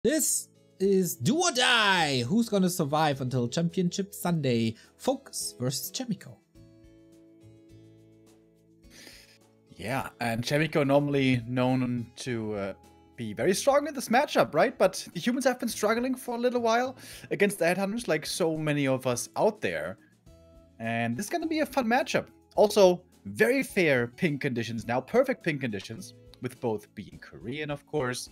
This is do or die. Who's gonna survive until Championship Sunday? FoCuS versus Chaemiko. Yeah, and Chaemiko normally known to be very strong in this matchup, right? But the humans have been struggling for a little while against the headhunters, like so many of us out there. And this is gonna be a fun matchup. Also, very fair ping conditions now, perfect ping conditions, with both being Korean, of course.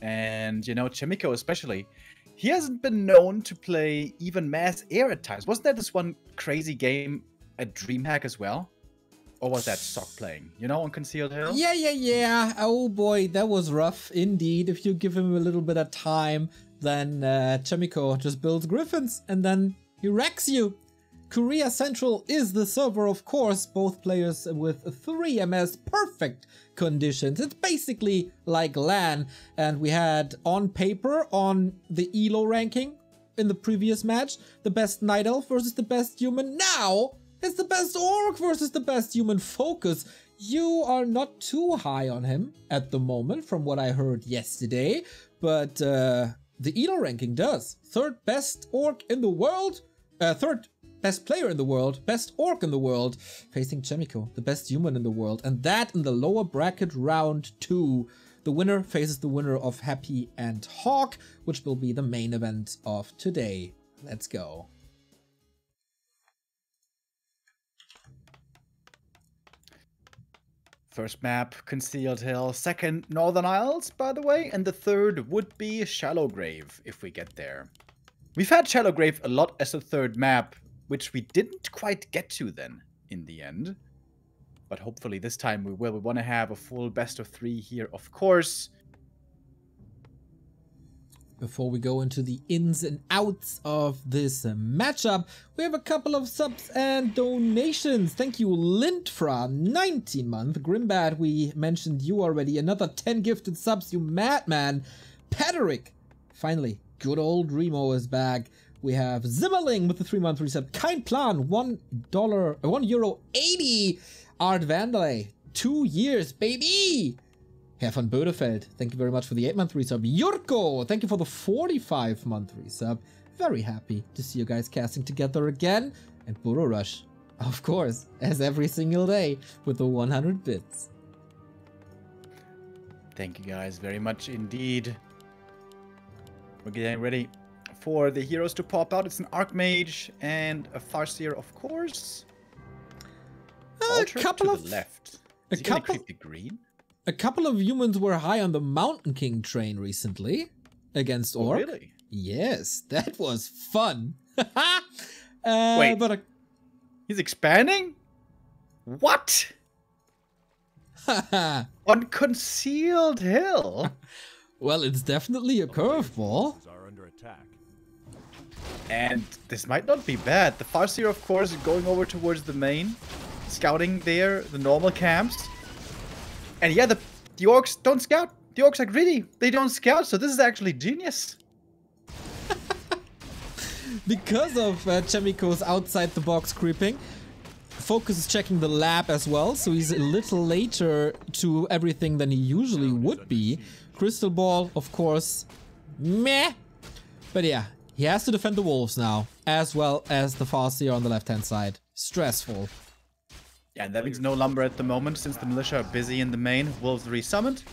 And, you know, Chaemiko especially, he hasn't been known to play even mass air at times. Wasn't there this one crazy game at DreamHack as well? Or was that Sock playing, you know, on Concealed Hill? Yeah. Oh boy, that was rough indeed. If you give him a little bit of time, then Chaemiko just builds griffins and then he wrecks you. Korea Central is the server, of course, both players with 3 MS perfect conditions. It's basically like LAN, and we had on paper on the ELO ranking in the previous match, the best Night Elf versus the best human. Now it's the best Orc versus the best human. FoCuS, you are not too high on him at the moment from what I heard yesterday, but the ELO ranking does. 3rd best Orc in the world, 3rd best player in the world, best Orc in the world, facing Chaemiko, the best human in the world, and that in the lower bracket round 2. The winner faces the winner of Happy and Hawk, which will be the main event of today. Let's go. First map, Concealed Hill. 2nd, Northern Isles, by the way. And the 3rd would be Shallow Grave, if we get there. We've had Shallow Grave a lot as a 3rd map, which we didn't quite get to then, in the end. But hopefully this time we will. We want to have a full best of 3 here, of course. Before we go into the ins and outs of this matchup, we have a couple of subs and donations. Thank you, Lintfra, 19-month. Grimbat, we mentioned you already. Another 10 gifted subs, you madman. Patrick, finally, good old Remo is back. We have Zimmerling with the 3-month resub. Kind Plan, €1.80. Art Vandalay, 2 years, baby. Herr von Bödefeld, thank you very much for the 8-month resub. Jurko, thank you for the 45-month resub. Very happy to see you guys casting together again. And Burrow Rush, of course, as every single day with the 100 bits. Thank you guys very much indeed. We're getting ready for the heroes to pop out. It's an Archmage and a Farseer, of course. A couple of left. Is he gonna creep the green? A couple of humans were high on the Mountain King train recently against Orc. Oh, really? Yes, that was fun. Wait, but he's expanding? What? On Concealed Hill? Well, it's definitely a curveball. And this might not be bad. The Farseer, of course, is going over towards the main, scouting there, the normal camps. And yeah, the Orcs don't scout. The Orcs are greedy. They don't scout, so this is actually genius. Because of Chaemiko's outside-the-box creeping, FoCuS is checking the lab as well, so he's a little later to everything than he usually would be. Crystal Ball, of course, meh. But yeah, he has to defend the wolves now, as well as the Farseer on the left-hand side. Stressful. Yeah, and that means no lumber at the moment, since the militia are busy in the main. Wolves resummoned.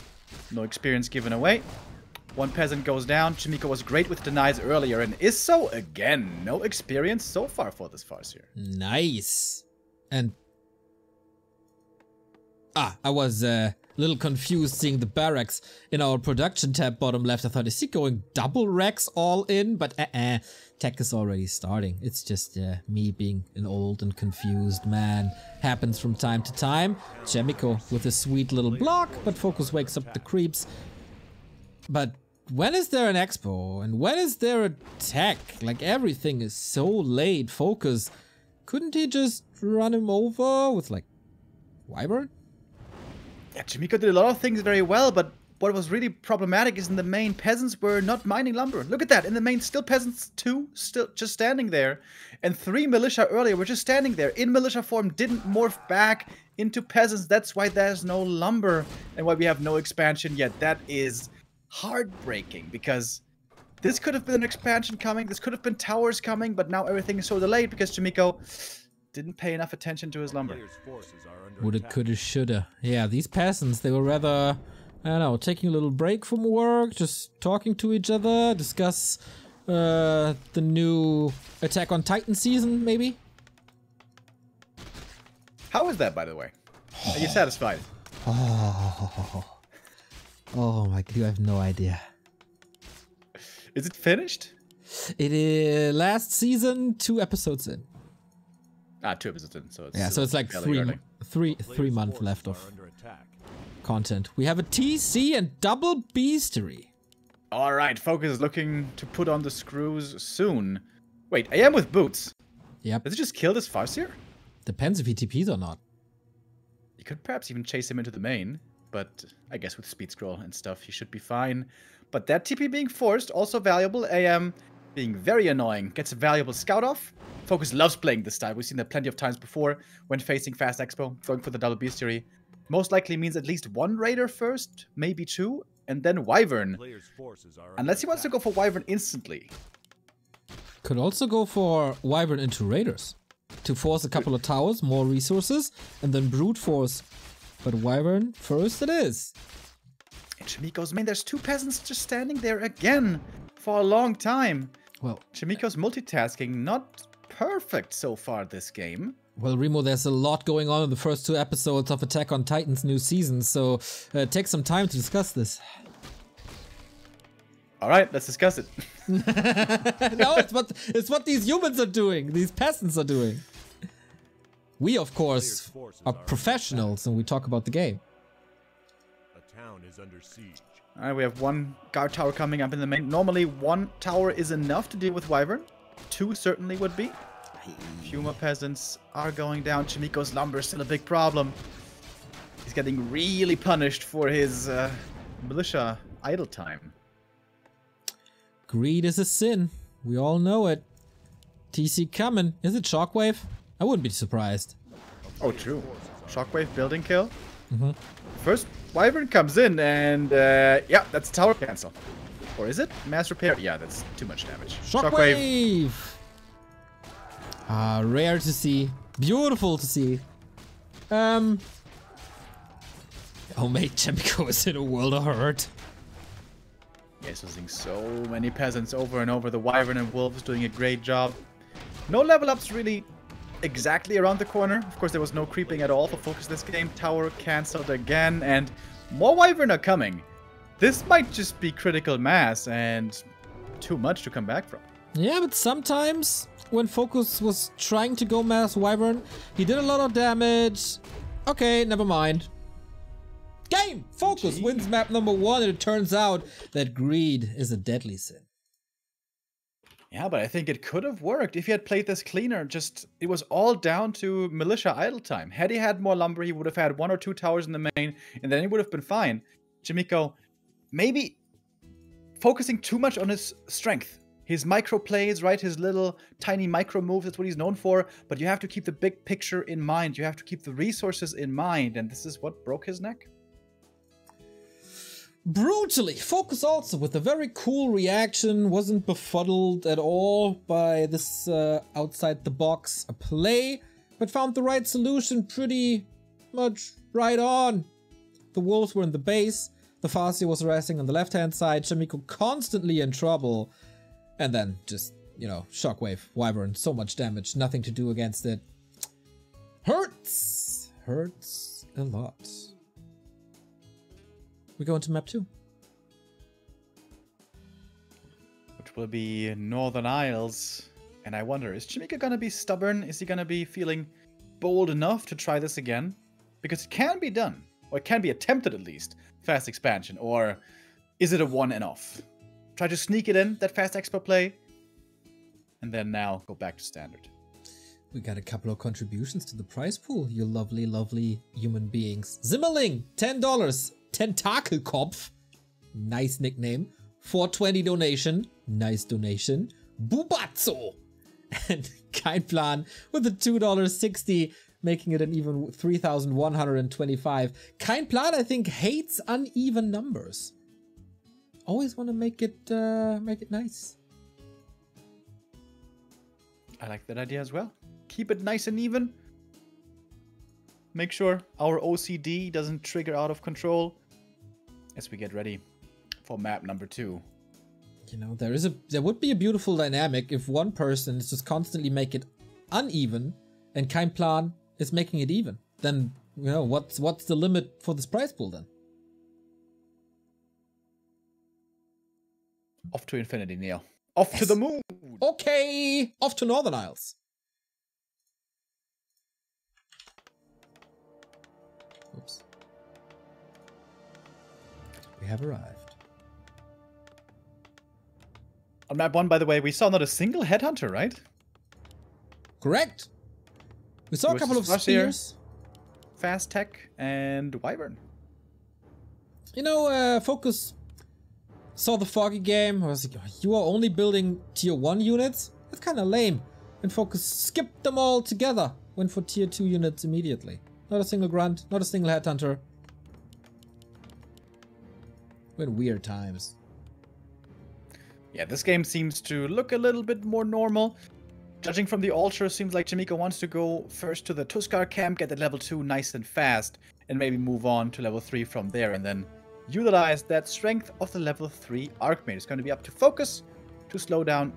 No experience given away. 1 peasant goes down. Chaemiko was great with denies earlier, and is so again. No experience so far for this Farseer. Nice. And I was a little confused seeing the barracks in our production tab bottom left. I thought, is he going double racks all in? But tech is already starting. It's just me being an old and confused man. Happens from time to time. Chaemiko with a sweet little block, but FoCuS wakes up the creeps. But when is there an expo? And when is there a tech? Like, everything is so late. FoCuS, couldn't he just run him over with, like, Wyvern? Yeah, Chaemiko did a lot of things very well, but what was really problematic is in the main, peasants were not mining lumber. Look at that, in the main, still peasants 2, still just standing there. And 3 militia earlier were just standing there. In militia form, didn't morph back into peasants. That's why there's no lumber and why we have no expansion yet. That is heartbreaking, because This could have been an expansion coming. This could have been towers coming, but now everything is so delayed because Chaemiko didn't pay enough attention to his lumber. Woulda, coulda, shoulda. Yeah, these peasants, they were rather, I don't know, taking a little break from work, just talking to each other, discuss the new Attack on Titan season, maybe? How is that, by the way? Are you satisfied? Oh my god, you have no idea. Is it finished? It is last season, 2 episodes in. Ah, 2 episodes in, so it's yeah, so it's like three months left of content. We have a TC and double beastery. All right, FoCuS is looking to put on the screws soon. Wait, I am with boots. Yep. Does it just kill this FoCuS? Depends if he TPs or not. You could perhaps even chase him into the main, but I guess with speed scroll and stuff, he should be fine. But that TP being forced, also valuable. AM being very annoying. Gets a valuable scout off. FoCuS loves playing this style. We've seen that plenty of times before when facing Fast Expo. Going for the double beastery. Most likely means at least 1 raider first, maybe 2, and then Wyvern. Unless he wants to go for Wyvern instantly. Could also go for Wyvern into raiders. To force a couple of towers, more resources, and then brute force. But Wyvern first it is. In Chaemiko's main, there's 2 peasants just standing there again for a long time. Well, Chaemiko's multitasking not perfect so far this game. Well, Remo, there's a lot going on in the first 2 episodes of Attack on Titan's new season, so take some time to discuss this. All right, let's discuss it. No, it's what these humans are doing, these peasants are doing. We, of course, are professionals and we talk about the game. The town is under siege. All right, we have 1 guard tower coming up in the main. Normally, 1 tower is enough to deal with Wyvern. 2 certainly would be. Few more peasants are going down. Chaemiko's lumber is still a big problem. He's getting really punished for his militia idle time. Greed is a sin. We all know it. TC coming. Is it Shockwave? I wouldn't be surprised. Oh, true. Shockwave building kill. First, Wyvern comes in and yeah, that's tower cancel. Or is it? Mass repair? Yeah, that's too much damage. Shockwave! Ah, rare to see. Beautiful to see. Oh mate, Chaemiko is in a world of hurt. Yes, losing so many peasants over and over. The Wyvern and Wolves doing a great job. No level ups really exactly around the corner. Of course, there was no creeping at all for FoCuS this game. Tower cancelled again, and more Wyvern are coming. This might just be critical mass and too much to come back from. Yeah, but sometimes when FoCuS was trying to go mass Wyvern, he did a lot of damage. Okay, never mind. Game! FoCuS wins map number 1, and it turns out that greed is a deadly sin. Yeah, but I think it could have worked if he had played this cleaner. Just, it was all down to militia idle time. Had he had more lumber, he would have had 1 or 2 towers in the main, and then he would have been fine. Chaemiko, maybe focusing too much on his strength. His micro plays, right? His little tiny micro moves, that's what he's known for. But you have to keep the big picture in mind. You have to keep the resources in mind. And this is what broke his neck. Brutally. FoCuS also with a very cool reaction. Wasn't befuddled at all by this outside the box play. But found the right solution pretty much right on. The wolves were in the base. The FoCuS was resting on the left hand side. Chaemiko constantly in trouble. And then just, you know, Shockwave, Wyvern, so much damage, nothing to do against it. Hurts! Hurts a lot. We go into map 2. Which will be Northern Isles. And I wonder, is Chaemiko gonna be stubborn? Is he gonna be feeling bold enough to try this again? Because it can be done. Or it can be attempted at least. Fast expansion. Or is it a one and off? Try to sneak it in, that Fast Expo play. And then now go back to standard. We got a couple of contributions to the prize pool, you lovely, lovely human beings. Zimmerling, $10. Tentakelkopf, nice nickname. 420 donation, nice donation. Bubatzo and Kein Plan with a $2.60, making it an even 3,125. Kein Plan, I think, hates uneven numbers. Always want to make it nice. I like that idea as well. Keep it nice and even. Make sure our OCD doesn't trigger out of control as we get ready for map number 2. You know, there would be a beautiful dynamic if one person is just constantly make it uneven and Chaemplan is making it even. Then, you know, what's the limit for this prize pool then? Off to infinity, Neo. Off to the moon! Okay! Off to Northern Isles. Oops. We have arrived. On map 1, by the way, we saw not a single headhunter, right? Correct! We saw a couple of spears. Fast Tech and Wyvern. You know, FoCuS saw the Foggy game. I was like, you are only building tier 1 units? That's kind of lame. And FoCuS skipped them all together. Went for tier 2 units immediately. Not a single grunt, not a single headhunter. We're in weird times. Yeah, this game seems to look a little bit more normal. Judging from the altar, seems like Chaemiko wants to go first to the Tuskar camp, get the level 2 nice and fast, and maybe move on to level 3 from there, and then utilize that strength of the level 3 Archmage. It's going to be up to FoCuS to slow down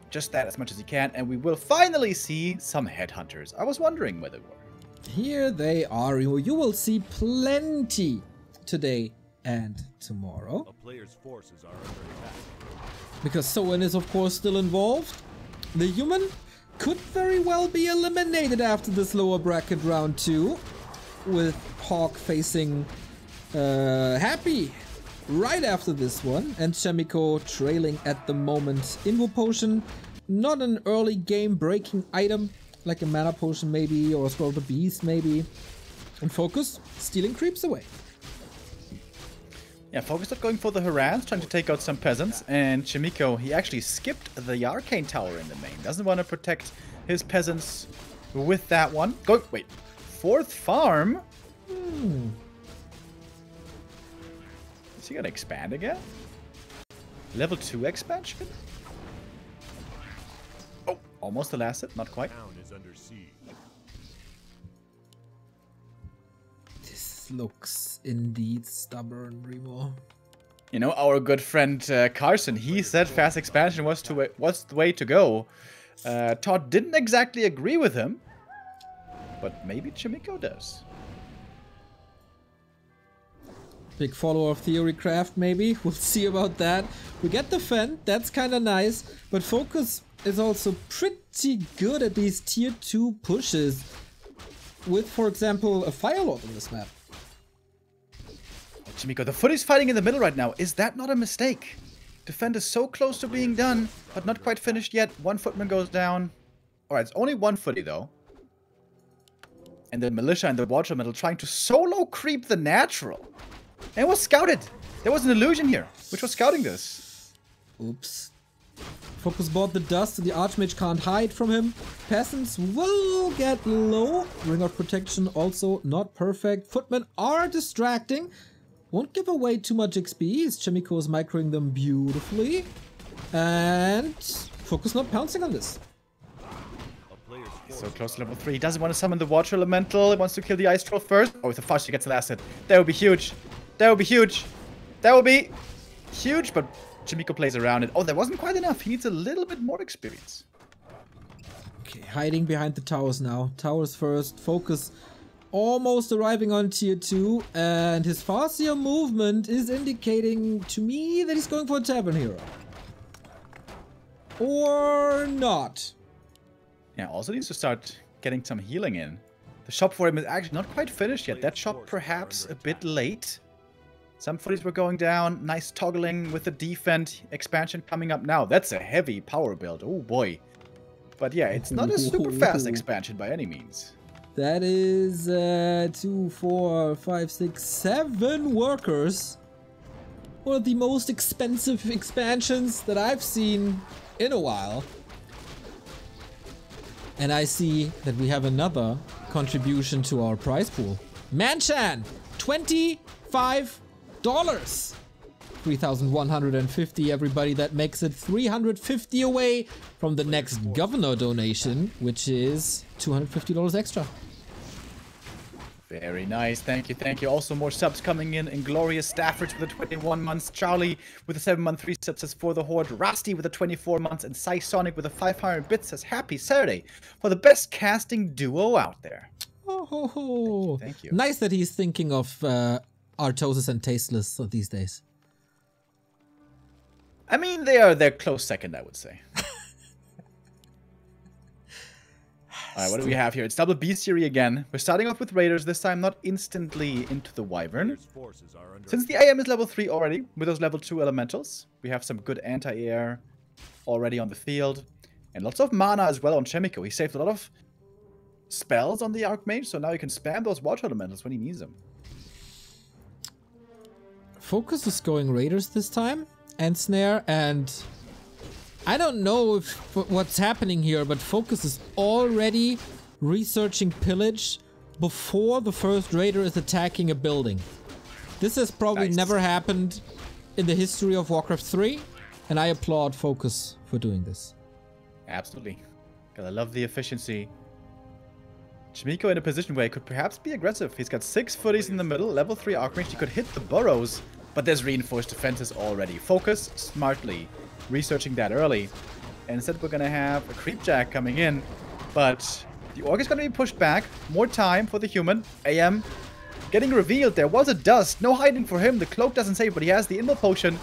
just that as much as he can, and we will finally see some headhunters. I was wondering where they were. Here they are. You will see plenty today and tomorrow. A player's forces are under attack. Because Soen is of course still involved. The human could very well be eliminated after this lower bracket round 2. With Hawk facing Happy right after this one. And Chaemiko trailing at the moment. Invo Potion, not an early game breaking item. Like a mana potion maybe, or a Scroll of the Beast maybe. And FoCuS stealing creeps away. Yeah, FoCuS not going for the harass, trying to take out some peasants. And Chaemiko, he actually skipped the Arcane Tower in the main. Doesn't want to protect his peasants with that one. Go, wait, 4th farm? Is he gonna expand again? Level 2 expansion? Oh, almost the last hit, not quite. Town is under siege. This looks indeed stubborn, Remo. You know, our good friend Carson, he said fast expansion was the way to go. Todd didn't exactly agree with him, but maybe Chaemiko does. Big follower of Theorycraft, maybe. We'll see about that. We get the Fen, that's kind of nice, but FoCuS is also pretty good at these tier 2 pushes. With, for example, a Firelord on this map. Chaemiko, the footy's fighting in the middle right now. Is that not a mistake? Defend is so close to being done, but not quite finished yet. One footman goes down. Alright, it's only one footy though. And the militia and the water metal trying to solo creep the natural. And it was scouted. There was an illusion here, which was scouting this. Oops. FoCuS bought the dust so the Archmage can't hide from him. Peasants will get low. Ring of Protection also not perfect. Footmen are distracting. Won't give away too much XP as Chaemiko is microing them beautifully. And FoCuS not pouncing on this. So close to level 3. He doesn't want to summon the water elemental. He wants to kill the ice troll first. Oh, with the fudge, he gets the last hit. That would be huge. That would be huge. That would be huge, but Chaemiko plays around it. Oh, that wasn't quite enough. He needs a little bit more experience. Okay, hiding behind the towers now. Towers first. FoCuS almost arriving on tier 2. And his Farseer movement is indicating to me that he's going for a Tavern Hero. Or not. Yeah, also needs to start getting some healing in. The shop for him is actually not quite finished yet. That shop perhaps a bit late. Some footies were going down. Nice toggling with the defend expansion coming up now. That's a heavy power build. Oh boy. But yeah, it's not a super fast expansion by any means. That is 2, 4, 5, 6, 7 workers. One of the most expensive expansions that I've seen in a while. And I see that we have another contribution to our prize pool. Manchan, $25. 3,150, everybody. That makes it 350 away from the next governor donation, which is $250 extra. Very nice. Thank you. Thank you. Also, more subs coming in. Inglorious Stafford with the 21 months. Charlie with the 7-month resub says for the Horde. Rusty with the 24 months. And Sonic with the 500 bits says happy Saturday for the best casting duo out there. Oh, ho, ho. Thank you. Nice that he's thinking of Artosis and Tasteless these days. I mean, they're close second, I would say. Alright, what do we have here? It's double B series again. We're starting off with Raiders, this time not instantly into the Wyvern. Since the AM is level 3 already, with those level 2 elementals, we have some good anti-air already on the field. And lots of mana as well on Chaemiko. He saved a lot of spells on the Archmage, so now he can spam those water elementals when he needs them. FoCuS is going Raiders this time, and Snare, and I don't know what's happening here, but FoCuS is already researching pillage before the first Raider is attacking a building. This has probably never happened in the history of Warcraft 3, and I applaud FoCuS for doing this. Absolutely. Gotta love the efficiency. Chaemiko in a position where he could perhaps be aggressive. He's got 6 footies in the middle, level 3 Archmage. He could hit the burrows, but there's reinforced defenses already. FoCuS smartly researching that early. And instead we're gonna have a Creepjack coming in, but the Orc is gonna be pushed back. More time for the human. AM getting revealed. There was a dust. No hiding for him. The cloak doesn't save, but he has the Inmol Potion.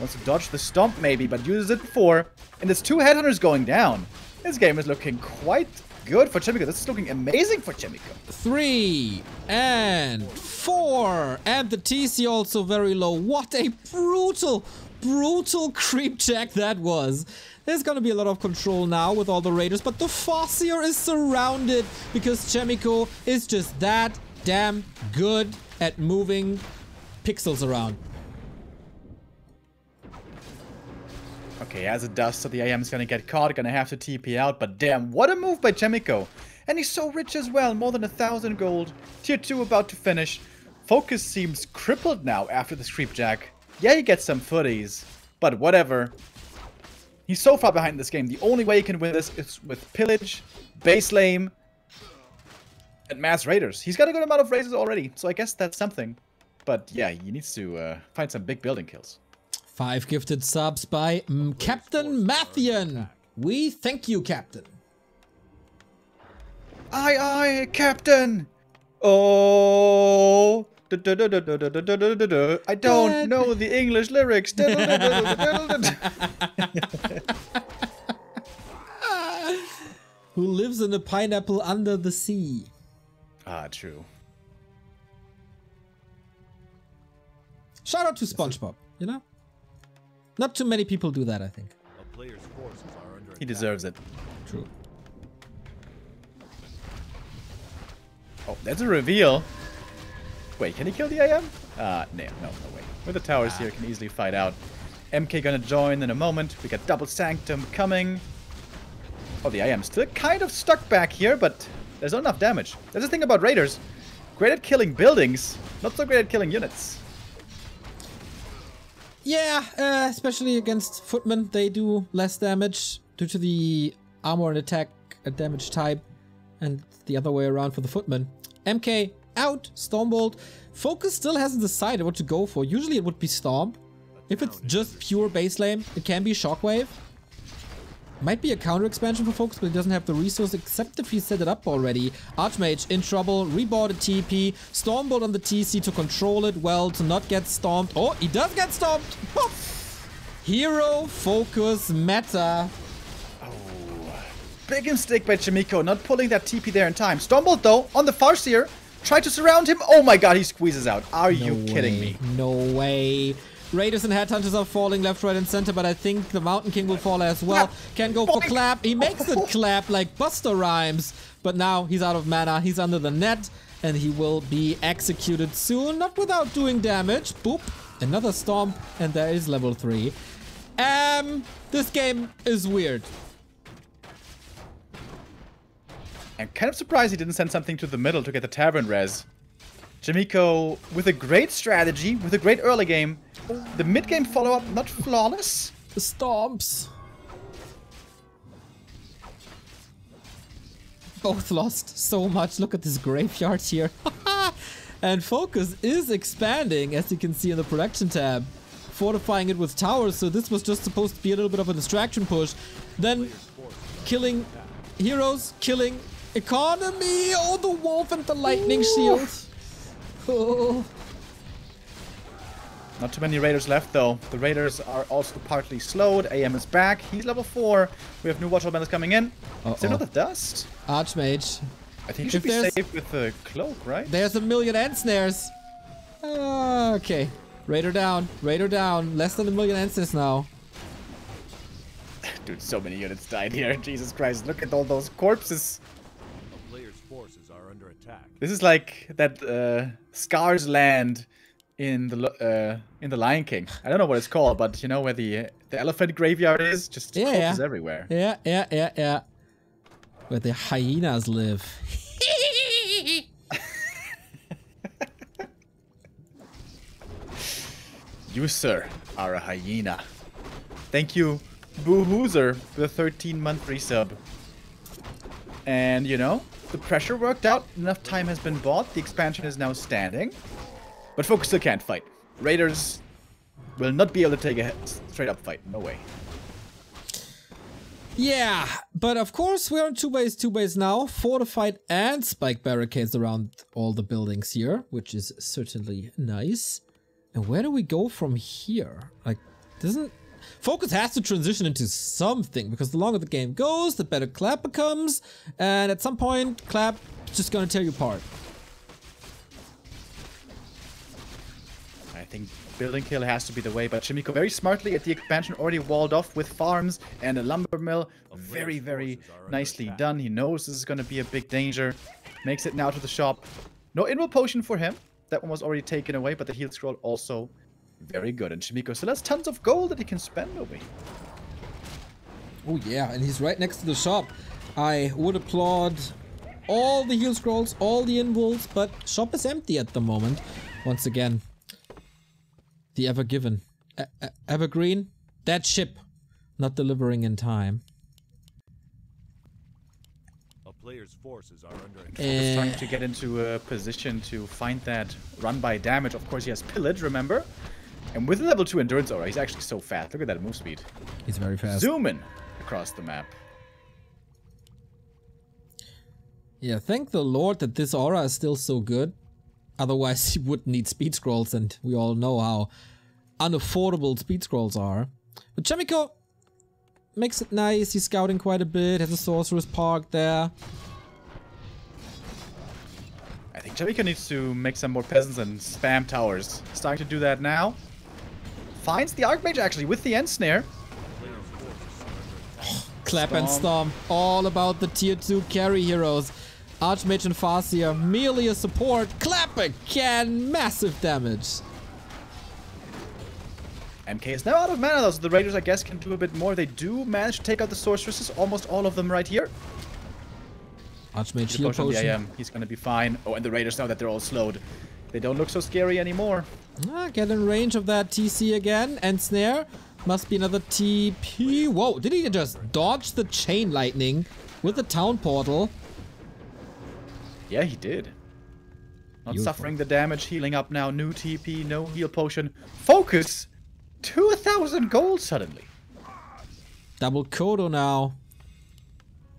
Wants to dodge the stomp maybe, but uses it before. And there's 2 headhunters going down. This game is looking quite good for Chaemiko. This is looking amazing for Chaemiko. 3 and 4, and the TC also very low. What a brutal Creepjack that was. There's gonna be a lot of control now with all the Raiders, but the FoCuS is surrounded because Chaemiko is just that damn good at moving pixels around. Okay, as it does, so the AM is gonna get caught, gonna have to TP out, but damn, what a move by Chaemiko. And he's so rich as well, more than 1,000 gold. Tier 2 about to finish. FoCuS seems crippled now after this Creepjack. Yeah, he gets some footies, but whatever. He's so far behind this game. The only way he can win this is with Pillage, Base Lame, and Mass Raiders. He's got a good amount of raises already, so I guess that's something. But yeah, he needs to find some big building kills. 5 gifted subs by Captain Mathian. We thank you, Captain. Aye, aye, Captain! Oh... I don't know the English lyrics. Who lives in a pineapple under the sea? Ah, true. Shout out to SpongeBob, you know? Not too many people do that, I think. A player's forces are under He deserves it. True. Oh, that's a reveal. Wait, can he kill the AM? No way. With the towers here, can easily fight out. MK gonna join in a moment. We got double Sanctum coming. Oh, the AM still kind of stuck back here, but there's not enough damage. That's the thing about Raiders. Great at killing buildings, not so great at killing units. Yeah, especially against footmen, they do less damage due to the armor and attack damage type, and the other way around for the footmen. MK out, Stormbolt. FoCuS still hasn't decided what to go for. Usually it would be Storm. If it's just pure base lane, it can be Shockwave. Might be a counter expansion for FoCuS, but he doesn't have the resource except if he set it up already. Archmage in trouble, rebought a TP, Stormbolt on the TC to control it well, to not get stomped. Oh, he does get stomped! Hero FoCuS meta. Oh, big mistake by Chaemiko, not pulling that TP there in time. Stormbolt though, on the Farseer, try to surround him. Oh my god, he squeezes out. Are you kidding me? No way. Raiders and Headhunters are falling left, right, and center, but I think the Mountain King will fall as well. Can go for clap. He makes it clap like Buster Rhymes, but now he's out of mana. He's under the net, and he will be executed soon, not without doing damage. Boop. Another stomp, and there is level 3. This game is weird. I'm kind of surprised he didn't send something to the middle to get the Tavern res. Chaemiko with a great strategy, with a great early game. The mid-game follow-up, not flawless. The stomps. Both lost so much. Look at this graveyard here. And FoCuS is expanding, as you can see in the production tab. Fortifying it with towers, so this was just supposed to be a little bit of a distraction push. Then killing heroes, killing economy. Oh, the wolf and the lightning shield. Oh. Not too many raiders left though. The raiders are also partly slowed. AM is back. He's level 4. We have new Watch Elementals coming in. Is there another dust? Archmage. I think he should be safe with the cloak, right? There's a million end snares. Okay. Raider down. Raider down. Less than a million end snares now. Dude, so many units died here. Jesus Christ, look at all those corpses. The player's forces are under attack. This is like that Scar's land in the Lion King. I don't know what it's called, but you know where the elephant graveyard is? Just corpses everywhere. Yeah. Where the hyenas live. You, sir, are a hyena. Thank you, Boo-Hoozer, for the 13-month resub. And, you know, the pressure worked out. Enough time has been bought. The expansion is now standing. But FoCuS still can't fight. Raiders will not be able to take a straight-up fight. No way. Yeah, but of course we're on two base now. Fortified and spike barricades around all the buildings here, which is certainly nice. And where do we go from here? Like, FoCuS has to transition into something, because the longer the game goes, the better Clap becomes, and at some point, Clap is just gonna tear you apart. I think building kill has to be the way, but Chaemiko very smartly at the expansion already walled off with farms and a lumber mill. Very, very nicely done. He knows this is gonna be a big danger. Makes it now to the shop. No inval potion for him. That one was already taken away, but the heal scroll also very good. And Chaemiko still has tons of gold that he can spend away. Oh yeah, and he's right next to the shop. I would applaud all the heal scrolls, all the invulns, but shop is empty at the moment. Once again, the Evergiven. Evergreen, that ship not delivering in time. Player's forces are under attack. He's trying to get into a position to find that run by damage. Of course, he has Pillage, remember? And with a level 2 endurance aura, he's actually so fast. Look at that move speed. He's very fast. Zooming across the map. Yeah, thank the Lord that this aura is still so good. Otherwise, he would need speed scrolls, and we all know how unaffordable speed scrolls are. But Chaemiko makes it nice. He's scouting quite a bit. Has a sorcerer's park there. I think Chaemiko needs to make some more peasants and spam towers. Starting to do that now. Finds the Archmage actually with the end snare. Clap and Storm. All about the tier 2 carry heroes. Archmage and FoCuS, merely a support. Clap again. Massive damage. MK is now out of mana though, so the Raiders I guess can do a bit more. They do manage to take out the sorceresses, almost all of them right here. Archmage heal potion. He's gonna be fine. Oh, and the Raiders now that they're all slowed. They don't look so scary anymore. Get in range of that TC again. And snare. Must be another TP. Whoa, did he just dodge the chain lightning with the town portal? Yeah, he did. Not Beautiful. suffering the damage, healing up now. New TP, no heal potion. FoCuS! 2,000 gold suddenly. Double Kodo now.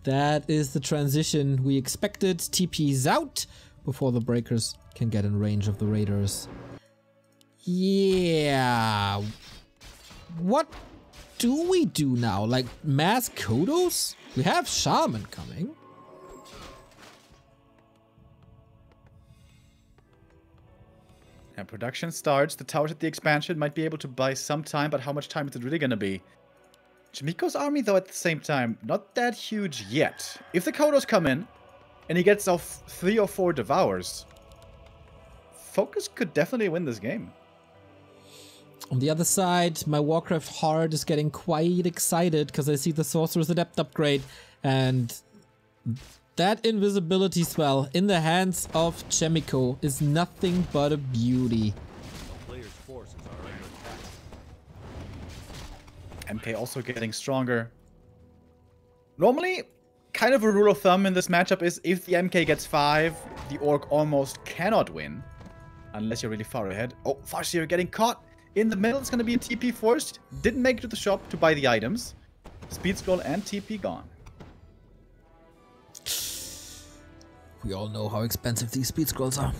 That is the transition we expected. TP's out before the breakers can get in range of the raiders. Yeah. What do we do now? Like mass Kodos? We have Shaman coming. And production starts. The towers at the expansion might be able to buy some time, but how much time is it really gonna be? Chaemiko's army, though, at the same time, not that huge yet. If the Kodos come in, and he gets off 3 or 4 Devours, FoCuS could definitely win this game. On the other side, my Warcraft heart is getting quite excited because I see the Sorcerer's Adept upgrade, and That invisibility spell in the hands of Chaemiko is nothing but a beauty. A player's forces are under attack. MK also getting stronger. Normally, kind of a rule of thumb in this matchup is if the MK gets 5, the Orc almost cannot win. Unless you're really far ahead. Oh, FoCuS getting caught in the middle. It's going to be a TP forced. Didn't make it to the shop to buy the items. Speed scroll and TP gone. We all know how expensive these speed scrolls are.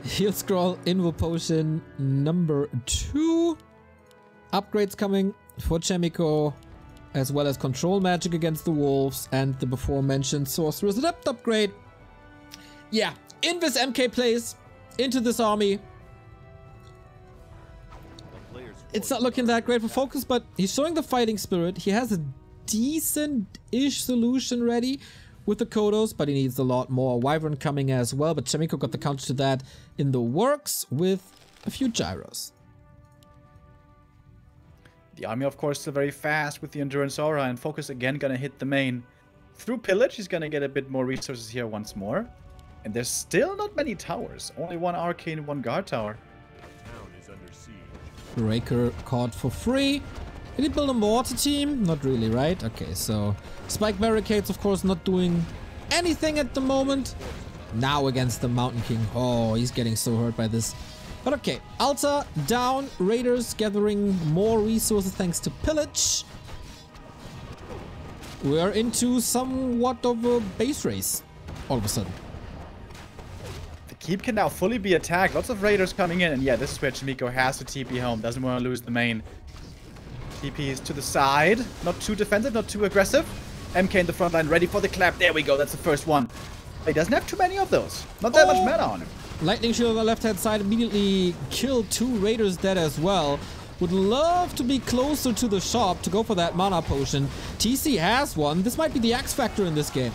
Heal scroll, Invo potion number 2. Upgrades coming for Chaemiko, as well as control magic against the wolves and the before mentioned sorcerer's adept upgrade. Yeah, Invis MK plays into this army. It's not looking that great for FoCuS, but he's showing the fighting spirit. He has a decent-ish solution ready with the Kodos, but he needs a lot more. Wyvern coming as well, but Chaemiko got the counter to that in the works with a few gyros. The army, of course, still very fast with the Endurance Aura, and FoCuS again gonna hit the main. Through Pillage, he's gonna get a bit more resources here once more. And there's still not many towers. Only one Arcane, one Guard Tower. Town is under siege. Breaker caught for free. Did he build a mortar team? Not really, right? Okay, so Spike Barricades, of course, not doing anything at the moment. Now against the Mountain King. Oh, he's getting so hurt by this. But okay, Altar down. Raiders gathering more resources thanks to Pillage. We're into somewhat of a base race all of a sudden. The keep can now fully be attacked. Lots of raiders coming in. And yeah, this is where Chaemiko has to TP home. Doesn't want to lose the main. TP is to the side. Not too defensive, not too aggressive. MK in the front line, ready for the clap. There we go. That's the first one. He doesn't have too many of those. Not that much mana on him. Lightning Shield on the left-hand side immediately killed 2 raiders dead as well. Would love to be closer to the shop to go for that mana potion. TC has one. This might be the X factor in this game.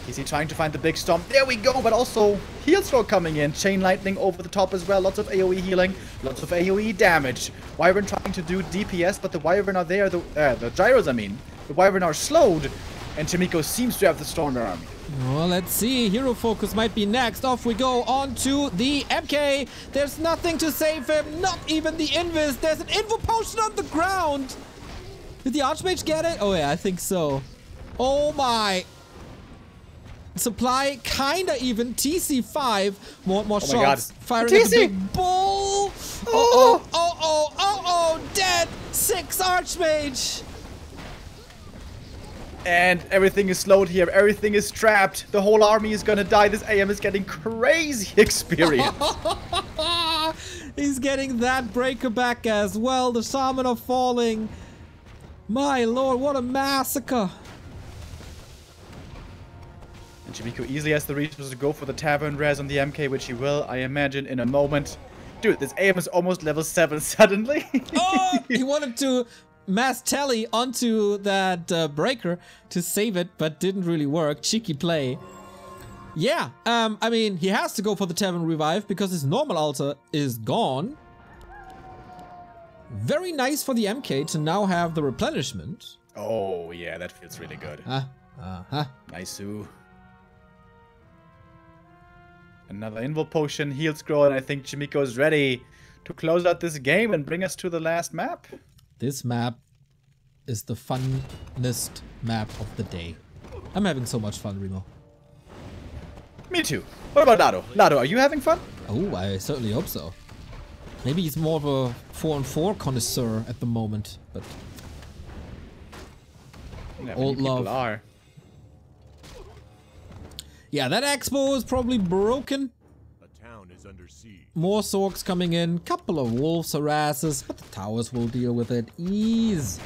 TC trying to find the big stomp. There we go, but also heal throw coming in. Chain lightning over the top as well. Lots of AoE healing, lots of AoE damage. Wyvern trying to do DPS, but the Wyvern are there. The gyros, I mean. The Wyvern are slowed, and Chaemiko seems to have the stronger army. Well, let's see. Hero FoCuS might be next. Off we go on to the MK. There's nothing to save him. Not even the Invis. There's an Invo potion on the ground. Did the Archmage get it? Oh, yeah, I think so. Oh, my. Supply kinda even. TC5. More shots. Firing at the big bull. Oh. Dead. 6 Archmage. And everything is slowed here. Everything is trapped. The whole army is gonna die. This AM is getting crazy experience. He's getting that breaker back as well. The Shaman are falling. My lord, what a massacre. And Chaemiko easily has the resources to go for the Tavern Res on the MK, which he will, I imagine, in a moment. Dude, this AM is almost level 7 suddenly. Oh, he wanted to mass tally onto that breaker to save it, but didn't really work. Cheeky play. Yeah, I mean, he has to go for the Tavern Revive because his normal altar is gone. Very nice for the MK to now have the replenishment. Oh, yeah, that feels really good. Nice-oo. Another Invo Potion, Heal Scroll, and I think Chaemiko is ready to close out this game and bring us to the last map. This map is the funnest map of the day. I'm having so much fun, Remo. Me too. What about Lado? Lado, are you having fun? Oh, I certainly hope so. Maybe he's more of a 4-on-4 connoisseur at the moment, but Yeah, old love. Are. Yeah, that Expo is probably broken. A town is under siege. More Sorks coming in, couple of wolves harasses, but the towers will deal with it. Ease.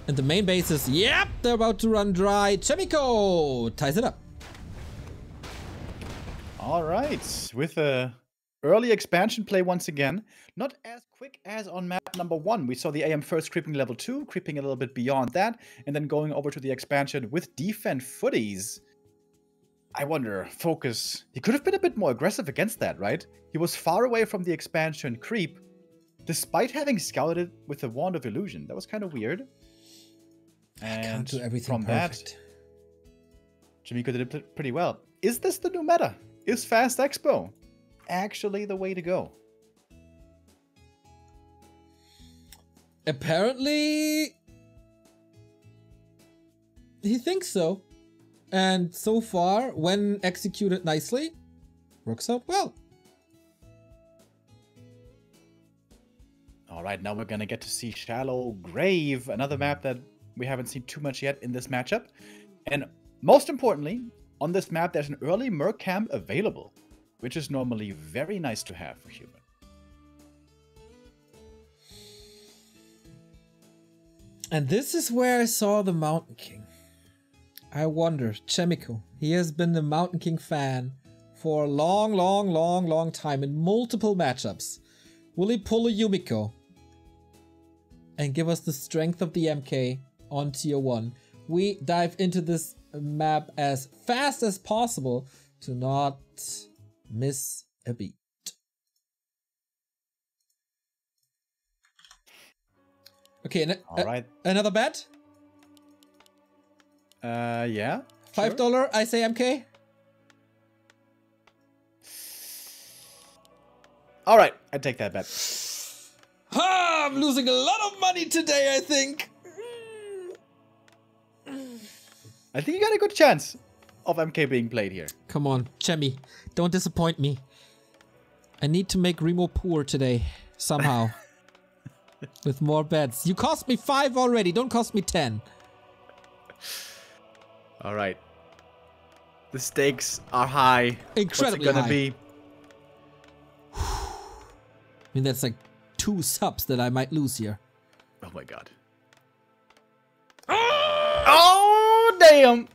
And the main base is, yep, they're about to run dry. Chaemiko ties it up. All right, with a early expansion play once again. Not as quick as on map number 1. We saw the AM first creeping level 2, creeping a little bit beyond that, and then going over to the expansion with defend footies. I wonder, FoCuS, he could have been a bit more aggressive against that, right? He was far away from the expansion creep, despite having scouted it with the Wand of Illusion. That was kind of weird. And can't do everything from perfect. Chaemiko did it pretty well. Is this the new meta? Is Fast Expo actually the way to go? Apparently, he thinks so. And so far, when executed nicely, works out well. All right, now we're going to get to see Shallow Grave, another map that we haven't seen too much yet in this matchup. And most importantly, on this map, there's an early Merc camp available, which is normally very nice to have for human. And this is where I saw the Mountain King. I wonder, Chaemiko, he has been the Mountain King fan for a long time in multiple matchups. Will he pull a Yumiko and give us the strength of the MK on tier 1? We dive into this map as fast as possible to not miss a beat. Okay, all right. Another bet? Yeah. $5, sure. I say MK. All right, I take that bet. Ah, I'm losing a lot of money today, I think. I think you got a good chance of MK being played here. Come on, Chemi, don't disappoint me. I need to make Remo poor today, somehow. With more bets. You cost me 5 already, don't cost me 10. All right. The stakes are high. Incredibly What's it gonna high. be? I mean, that's like 2 subs that I might lose here. Oh my god. Oh, damn!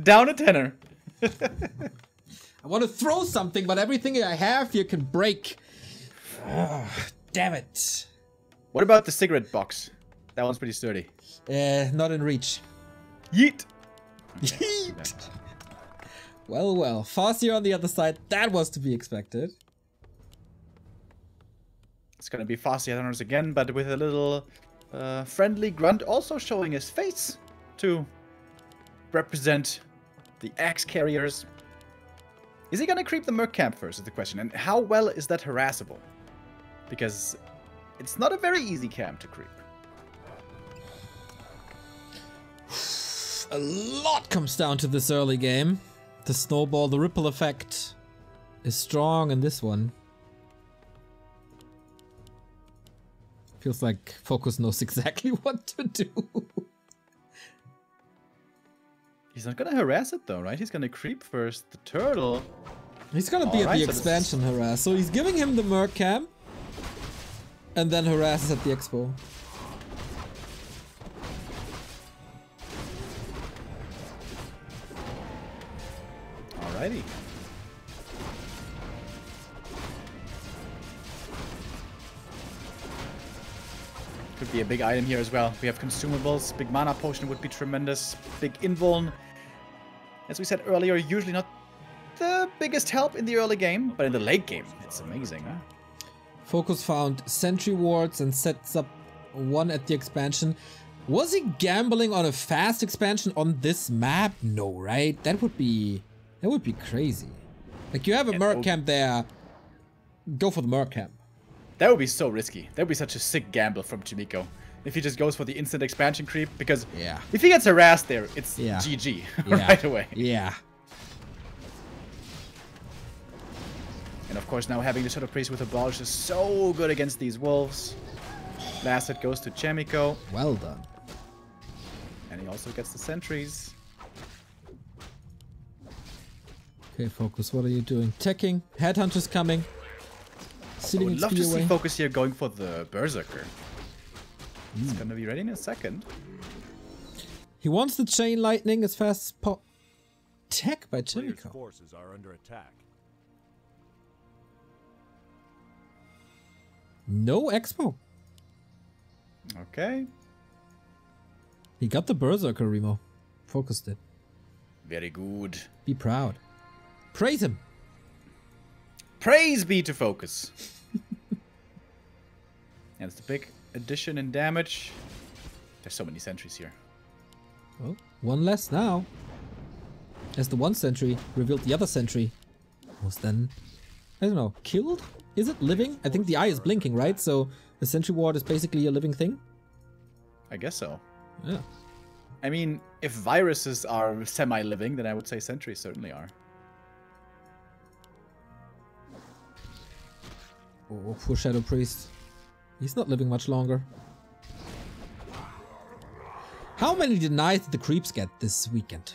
Down a tenner. I want to throw something, but everything I have here can break. Oh, damn it. What about the cigarette box? That one's pretty sturdy. Not in reach. Yeet! Yeet! Well, well. FoCuS on the other side. That was to be expected. It's gonna be FoCuS Hunters again, but with a little friendly grunt also showing his face to represent the axe carriers. Is he gonna creep the Merc camp first is the question, and how well is that harassable? Because it's not a very easy camp to creep. A lot comes down to this early game. The snowball, the ripple effect is strong in this one. Feels like FoCuS knows exactly what to do. He's not gonna harass it though, right? He's gonna creep first the turtle. He's gonna be at the expansion harass. So he's giving him the Merc camp and then harasses at the expo. Alrighty. Could be a big item here as well. We have consumables. Big mana potion would be tremendous. Big invuln. As we said earlier, usually not the biggest help in the early game, but in the late game, it's amazing, huh? FoCuS found sentry wards and sets up one at the expansion. Was he gambling on a fast expansion on this map? No, right? That would be crazy. Like, you have a Merc camp there, go for the Merc camp. That would be so risky. That would be such a sick gamble from Chaemiko. If he just goes for the instant expansion creep, because if he gets harassed there, it's GG right away. Yeah. And of course now having the Shadow Priest with Abolish is so good against these wolves. Last hit goes to Chaemiko. Well done. And he also gets the sentries. Okay, FoCuS, what are you doing? Teching. Headhunter's coming. I would love to see FoCuS here going for the Berserker. It's gonna be ready in a second. He wants the Chain Lightning as fast as possible. Tech by Players' Chaemiko. forces are under attack. No expo. Okay. He got the Berserker, Remo. FoCuS did. Very good. Be proud. Praise him. Praise be to FoCuS. And it's the big addition in damage. There's so many sentries here. Well, one less now. as the one sentry revealed the other sentry was then, I don't know, killed? Is it living? I think the eye is blinking, right? So the sentry ward is basically a living thing? I guess so. Yeah. I mean, if viruses are semi-living, then I would say sentries certainly are. Oh, poor Shadow Priest. He's not living much longer. How many denies did the creeps get this weekend?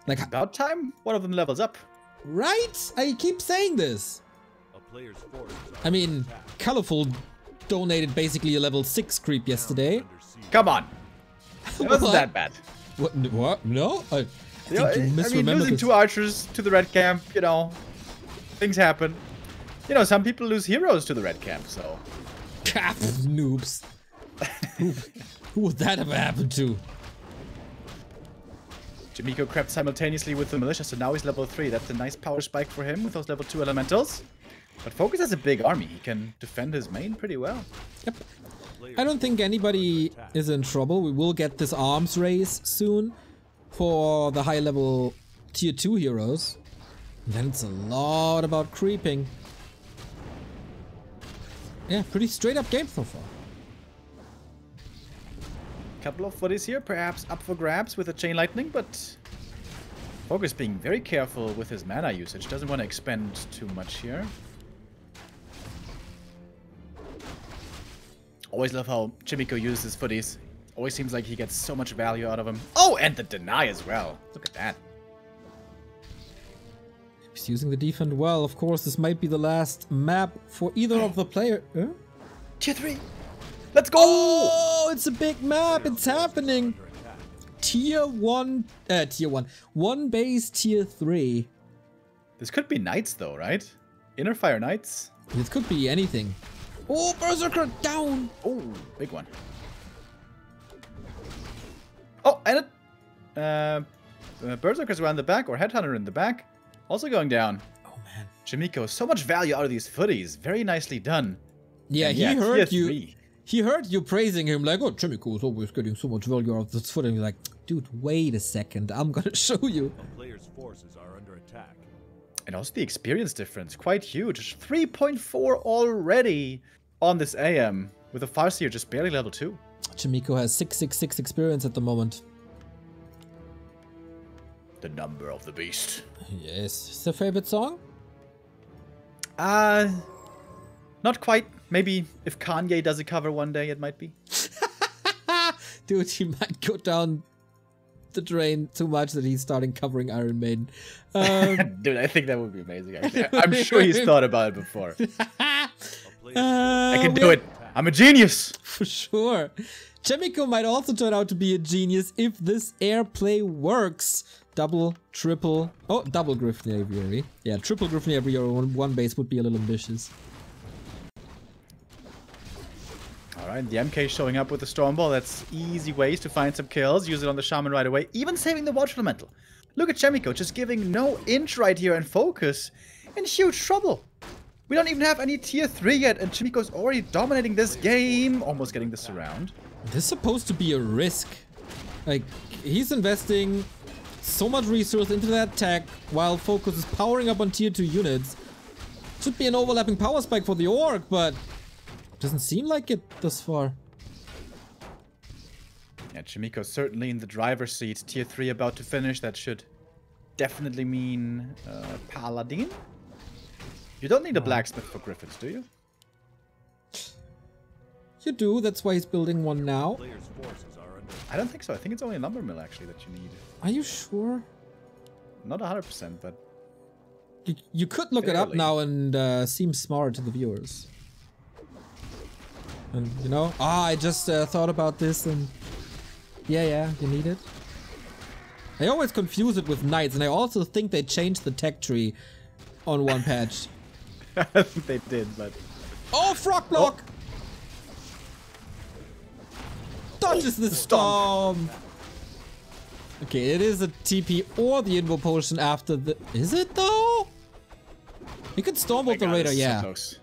Like, About time one of them levels up. right? I keep saying this. A player's forces are I mean, Colorful donated basically a level 6 creep yesterday. under siege. Come on. It wasn't What? that bad. What? No? I You know, think you I mean, misremembered losing this. 2 archers to the red camp, you know, things happen. You know, some people lose heroes to the red camp, so. Noobs. Who would that ever happen to? Chaemiko crept simultaneously with the militia, so now he's level 3. That's a nice power spike for him with those level 2 elementals. But FoCuS has a big army. He can defend his main pretty well. Yep. I don't think anybody is in trouble. We will get this arms race soon for the high level tier 2 heroes. And then it's a lot about creeping. Yeah, pretty straight up game so far. Couple of footies here, perhaps up for grabs with a chain lightning, but FoCuS being very careful with his mana usage. Doesn't want to expend too much here. Always love how Chaemiko uses his footies. Always seems like he gets so much value out of them. Oh, and the deny as well. Look at that. He's using the defend well. Of course, this might be the last map for either of the player. Tier 3. Let's go! Oh, it's a big map. It's happening. Tier 1. Tier 1. 1 base tier 3. This could be knights though, right? Inner fire knights. This could be anything. Oh, Berserker down. Oh, big one. Oh, and it... Berserkers around the back, or Headhunter in the back. Also going down. Oh, man. Chaemiko, so much value out of these footies. Very nicely done. Yeah, And he yeah, heard tier you. 3. He heard you praising him like, oh, Chaemiko is always getting so much value out of this foot. And you're like, dude, wait a second. I'm gonna show you. A player's forces are under attack. And also the experience difference, quite huge. 3.4 already on this AM, with a Farseer just barely level 2. Chaemiko has 666 experience at the moment. The number of the beast. Yes. Is the favorite song? Not quite. Maybe if Kanye does a cover one day, it might be. Dude, he might go down the drain too much that he's starting covering Iron Maiden. Dude, I think that would be amazing, actually. I'm sure he's thought about it before. I can do it. I'm a genius. For sure. Chaemiko might also turn out to be a genius if this airplay works. Double, triple... Oh, double Griffin Aviary. Yeah, triple Griffin Aviary on one base would be a little ambitious. Alright, the MK showing up with the Stormball. That's easy ways to find some kills. Use it on the Shaman right away. Even saving the Watch Elemental. Look at Chaemiko just giving no inch right here and FoCuS in huge trouble. We don't even have any tier 3 yet, and Chaemiko's already dominating this game. Almost getting this around. This is supposed to be a risk. Like, he's investing so much resource into that tech while FoCuS is powering up on tier 2 units. Should be an overlapping power spike for the orc, but doesn't seem like it thus far. Yeah, Chaemiko certainly in the driver's seat. Tier 3 about to finish. That should definitely mean Paladin. You don't need a blacksmith for Griffins, do you? You do, that's why he's building one now. Player's forces are under I don't think so. I think it's only a lumber mill actually that you need. Are you sure? Not 100%, but You could look it up Fairly. now and seem smart to the viewers. And, you know, I just thought about this and... Yeah, you need it. I always confuse it with knights, and I also think they changed the tech tree on one patch. I think they did, but... Oh, frog block! Dodges the storm! Okay, it is a TP or the Invo Potion after the... Is it though? You can Stormbolt the Raider, yeah. So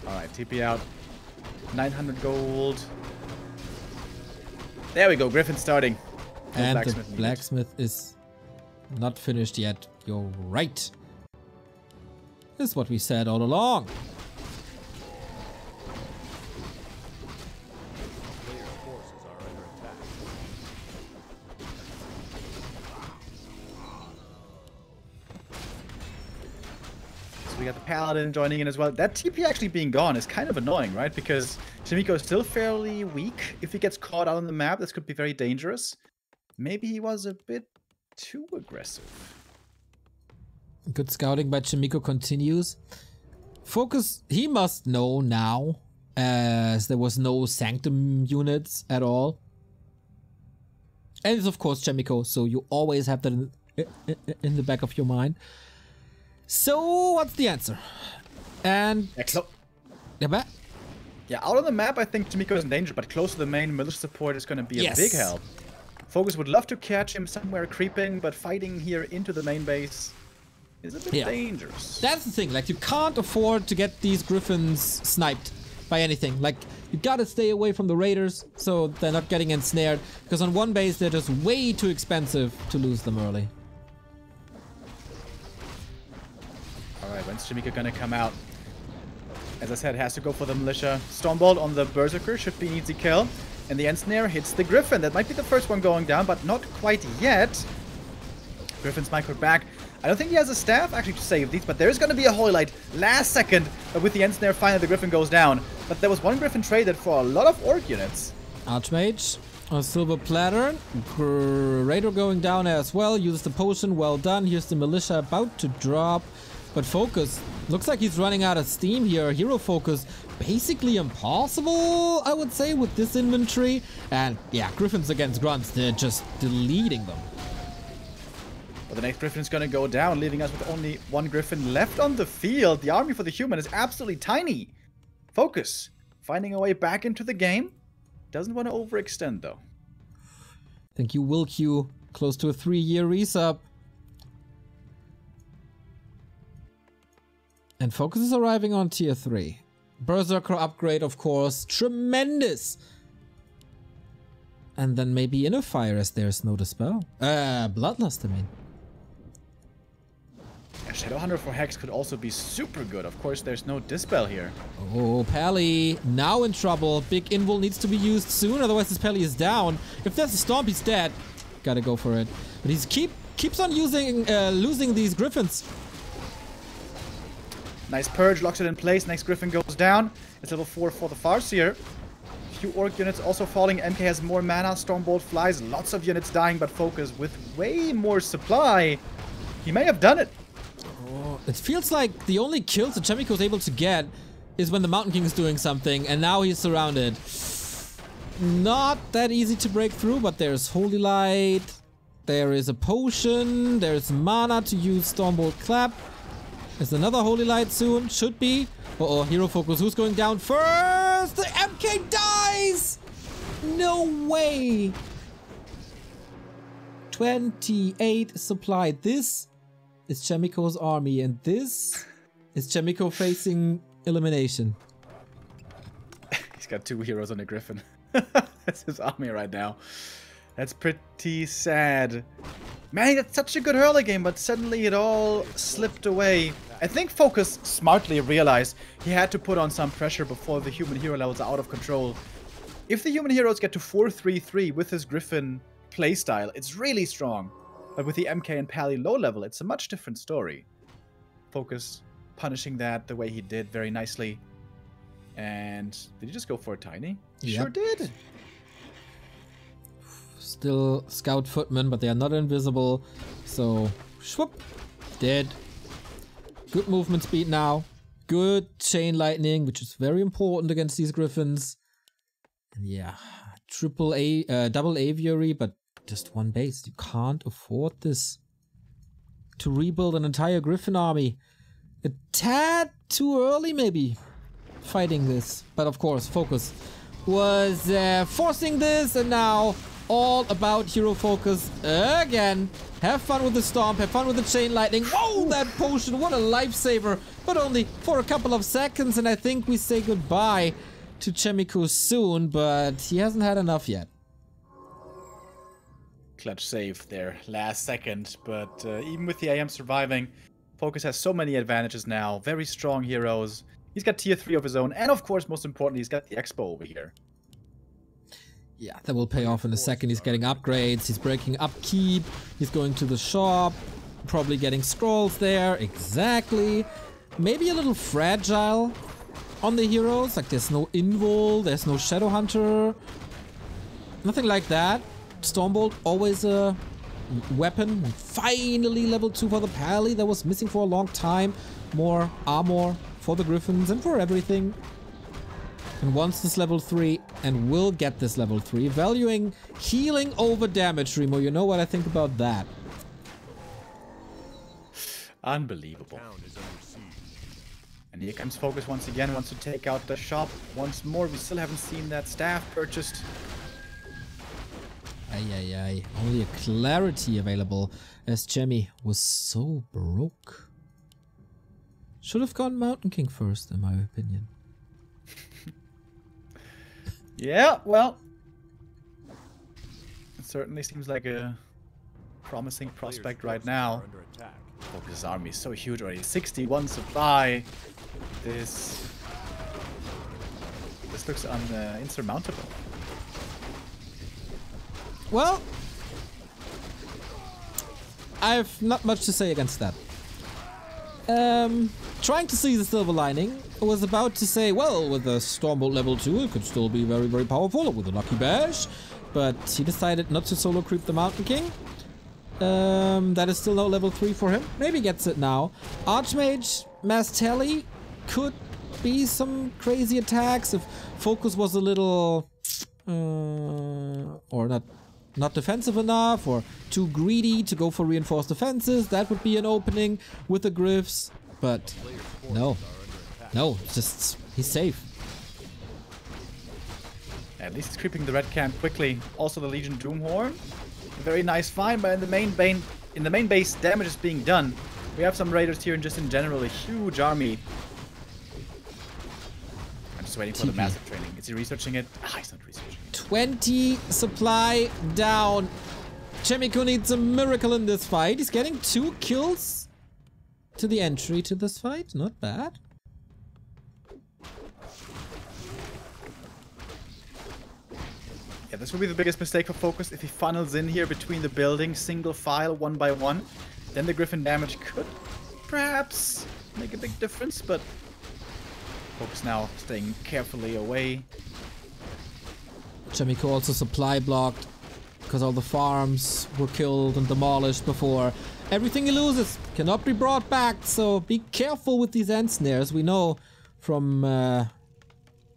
Alright, TP out. 900 gold. There we go, Griffin starting. And the needed. blacksmith is not finished yet. You're right. This is what we said all along. Player forces are under attack. So we got the paladin joining in as well. That TP actually being gone is kind of annoying, right? Because Chaemiko is still fairly weak. If he gets caught out on the map, this could be very dangerous. Maybe he was a bit too aggressive. Good scouting by Chaemiko continues. FoCuS, he must know now, as there was no Sanctum units at all. And it's of course Chaemiko, so you always have that in the back of your mind. So, what's the answer? And... Yeah, out on the map, I think Chaemiko is in danger, but close to the main, militia support is going to be a big help. FoCuS would love to catch him somewhere creeping, but fighting here into the main base is a bit dangerous. That's the thing, like, you can't afford to get these griffins sniped by anything. Like, you gotta stay away from the raiders, so they're not getting ensnared, because on one base, they're just way too expensive to lose them early. Alright, when's Chaemiko gonna come out? As I said, has to go for the militia. Stormbolt on the Berserker should be an easy kill. And the Ensnare hits the Griffin. That might be the first one going down, but not quite yet. Griffin's micro back. I don't think he has a staff actually to save these, but there is going to be a Holy Light last second with the Ensnare. Finally, the Griffin goes down. But there was one Griffin traded for a lot of Orc units. Archmage, a Silver Platter. Raider going down as well. Uses the potion. Well done. Here's the militia about to drop. But FoCuS, looks like he's running out of steam here. Hero FoCuS, basically impossible, I would say, with this inventory. And yeah, Griffins against Grunts, they're just deleting them. Well, the next Griffin is going to go down, leaving us with only one Griffin left on the field. The army for the human is absolutely tiny. FoCuS, finding a way back into the game. Doesn't want to overextend, though. I think you will queue close to a 3-year resub. And FoCuS is arriving on tier 3. Berserker upgrade, of course. Tremendous! And then maybe Inner Fire as there's no Dispel. Bloodlust, I mean. A Shadowhunter for Hex could also be super good. Of course, there's no Dispel here. Oh, Pally, now in trouble. Big Invul needs to be used soon, otherwise this Pally is down. If there's a Stomp, he's dead. Gotta go for it. But he's keeps on losing these Griffins. Nice Purge, locks it in place. Next Griffin goes down. It's level 4 for the Farseer. Few Orc units also falling. MK has more mana. Stormbolt flies. Lots of units dying, but FoCuS with way more supply. He may have done it. Oh, it feels like the only kills that Chaemiko is able to get is when the Mountain King is doing something, and now he's surrounded. Not that easy to break through, but there's Holy Light. There is a potion. There's mana to use Stormbolt Clap. There's another Holy Light soon. Should be. Uh-oh, Hero FoCuS. Who's going down first? The MK dies! No way! 28 supply. This is Chaemiko's army, and this is Chaemiko facing elimination. He's got 2 heroes on the Griffin. That's his army right now. That's pretty sad. Man, that's such a good early game, but suddenly it all slipped away. I think FoCuS smartly realized he had to put on some pressure before the human hero levels are out of control. If the human heroes get to 4-3-3 with his Griffin playstyle, it's really strong. But with the MK and Pally low level, it's a much different story. FoCuS punishing that the way he did very nicely. And did he just go for a tiny? He sure did. Still Scout Footmen, but they are not invisible. So, swoop, dead. Good movement speed now. Good Chain Lightning, which is very important against these Griffins. And yeah, double Aviary, but just one base. You can't afford this. To rebuild an entire Griffin army. A tad too early, maybe, fighting this. But of course, FoCuS was forcing this, and now all about Hero FoCuS again. Have fun with the Stomp, have fun with the Chain Lightning. Whoa, that potion, what a lifesaver. But only for a couple of seconds, and I think we say goodbye to Chaemiko soon, but he hasn't had enough yet. clutch save there last second. But even with the AM surviving, FoCuS has so many advantages now. Very strong heroes. He's got tier 3 of his own. And of course, most importantly, he's got the Expo over here. Yeah, that will pay off in a second. He's getting upgrades. He's breaking upkeep. He's going to the shop. Probably getting scrolls there. Exactly. Maybe a little fragile on the heroes. Like there's no Invul. There's no Shadow Hunter. Nothing like that. Stormbolt, always a weapon. Finally level 2 for the Pally. That was missing for a long time. More armor for the Griffins and for everything. And wants this level 3 and will get this level 3. Valuing healing over damage, Remo. You know what I think about that. Unbelievable. And here comes FoCuS once again. Wants to take out the shop once more. We still haven't seen that staff purchased. Ay. Only a clarity available as Chaemiko was so broke. Should have gone Mountain King first, in my opinion. Yeah, well, it certainly seems like a promising prospect right now. FoCuS' army is so huge already. 61 supply. This looks insurmountable. Well, I've not much to say against that. Trying to see the silver lining. I was about to say, well, with a Stormbolt level 2, it could still be very, very powerful with a Lucky Bash. But he decided not to solo creep the Mountain King. That is still no level 3 for him. Maybe gets it now. Archmage, Mass Tally could be some crazy attacks if FoCuS was a little... or not defensive enough or too greedy to go for reinforced defenses. That would be an opening with the Griffs. But no, just he's safe. At least he's creeping the red camp quickly. Also the Legion Doomhorn. A very nice find, but in the main base damage is being done. We have some raiders here and just in general a huge army. I'm just waiting for the massive training. Is he researching it? Ah, he's not researching it. 20 supply down. Chaemiko needs a miracle in this fight. He's getting 2 kills to the entry to this fight. Not bad. Yeah, this will be the biggest mistake for FoCuS if he funnels in here between the buildings, single file, 1 by 1. Then the Griffin damage could perhaps make a big difference, but FoCuS now staying carefully away. Chaemiko also supply blocked because all the farms were killed and demolished before. Everything he loses cannot be brought back, so be careful with these end snares. We know from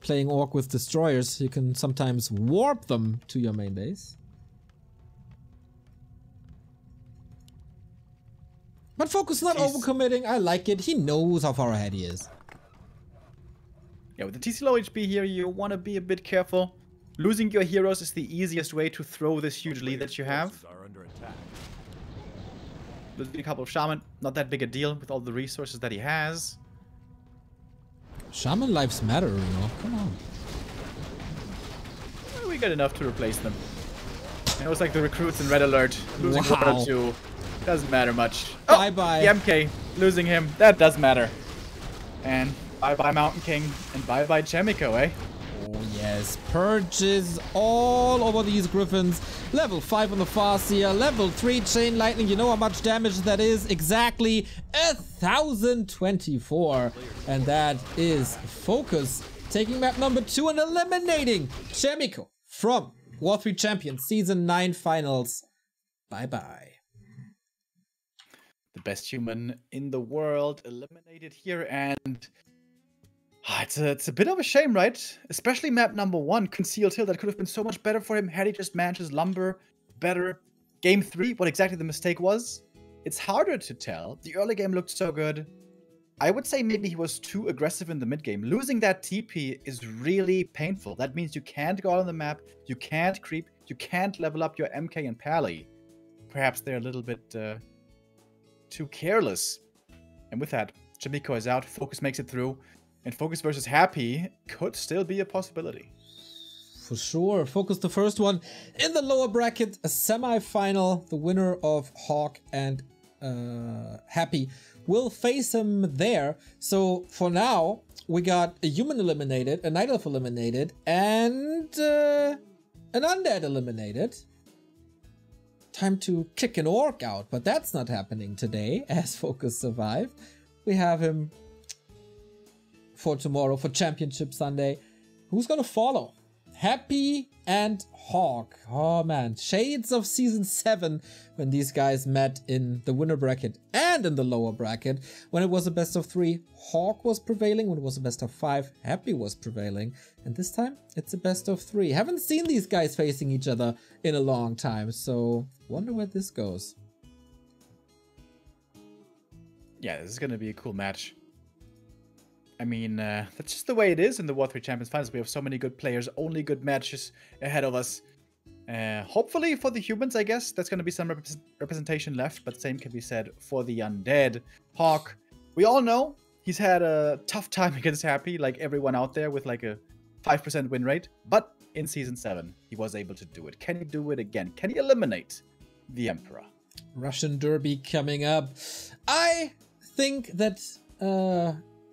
playing Orc with destroyers, you can sometimes warp them to your main base. But FoCuS not overcommitting. I like it. He knows how far ahead he is. Yeah, with the TC low HP here, you want to be a bit careful. Losing your heroes is the easiest way to throw this huge lead that you have. Losing a couple of Shaman, not that big a deal with all the resources that he has. Shaman lives matter, you know. Come on. Well, we got enough to replace them. And it was like the recruits in Red Alert. Losing Wow. 1 or 2 doesn't matter much. Bye-bye. The MK, losing him, that does matter. And bye-bye Mountain King, and bye-bye Chaemiko, eh? Oh yes, purges all over these Griffins. Level 5 on the Farseer, level 3 Chain Lightning. You know how much damage that is? Exactly 1024. And that is FoCuS taking map number 2 and eliminating Chaemiko from W3Champions Season 9 Finals. Bye-bye. The best human in the world eliminated here, and it's a bit of a shame, right? Especially map number 1, Concealed Hill. That could have been so much better for him had he just managed his lumber better. Game 3, what exactly the mistake was, it's harder to tell. The early game looked so good. I would say maybe he was too aggressive in the mid game. Losing that TP is really painful. That means you can't go out on the map, you can't creep, you can't level up your MK and Pally. Perhaps they're a little bit too careless. And with that, Chaemiko is out, FoCuS makes it through. And FoCuS versus Happy could still be a possibility. For sure. FoCuS the first one in the lower bracket, a semi-final. The winner of Hawk and Happy will face him there. So for now, we got a human eliminated, a night elf eliminated, and an undead eliminated. Time to kick an orc out, but that's not happening today as FoCuS survived. We have him for tomorrow, for Championship Sunday. Who's gonna follow? Happy and Hawk. Oh man, shades of season 7 when these guys met in the winner bracket and in the lower bracket. When it was a best of 3, Hawk was prevailing. When it was a best of 5, Happy was prevailing. And this time, it's a best of 3. Haven't seen these guys facing each other in a long time, so wonder where this goes. Yeah, this is gonna be a cool match. I mean, that's just the way it is in the W3 Champions Finals. We have so many good players, only good matches ahead of us. Hopefully for the humans, I guess, there's going to be some representation left, but same can be said for the undead. Hawk, we all know he's had a tough time against Happy, like everyone out there, with like a 5% win rate. But in Season 7, he was able to do it. Can he do it again? Can he eliminate the Emperor? Russian Derby coming up. I think that...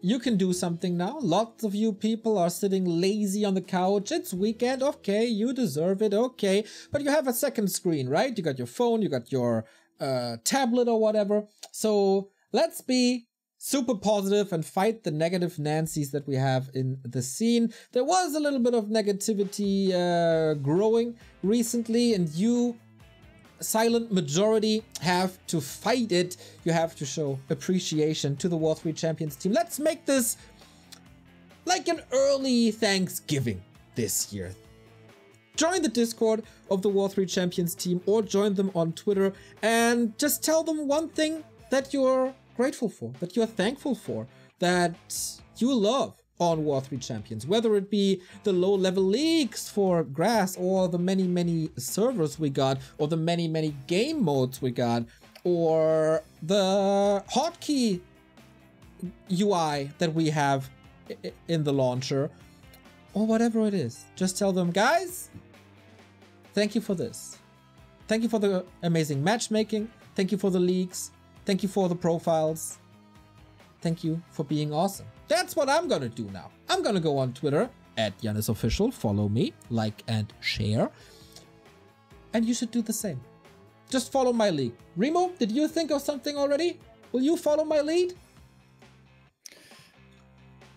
you can do something now. Lots of you people are sitting lazy on the couch. It's weekend, okay, you deserve it, okay. But you have a second screen, right? You got your phone, you got your tablet or whatever. So let's be super positive and fight the negative Nancys that we have in the scene. There was a little bit of negativity growing recently, and you, silent majority, have to fight it. You have to show appreciation to the W3 Champions team. Let's make this like an early Thanksgiving this year. Join the Discord of the W3 Champions team or join them on Twitter and just tell them one thing that you're grateful for, that you're thankful for, that you love on W3 Champions, whether it be the low-level leagues for grass, or the many servers we got, or the many game modes we got, or the hotkey UI that we have in the launcher, or whatever it is. Just tell them, guys, thank you for this. Thank you for the amazing matchmaking. Thank you for the leagues. Thank you for the profiles. Thank you for being awesome. That's what I'm gonna do now. I'm gonna go on Twitter @YannisOfficial, follow me, like and share. And you should do the same. Just follow my lead. Remo, did you think of something already? Will you follow my lead?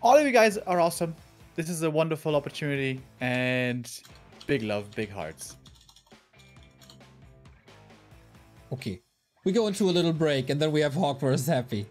All of you guys are awesome. This is a wonderful opportunity, and big love, big hearts. Okay, we go into a little break and then we have Hawk vs Happy.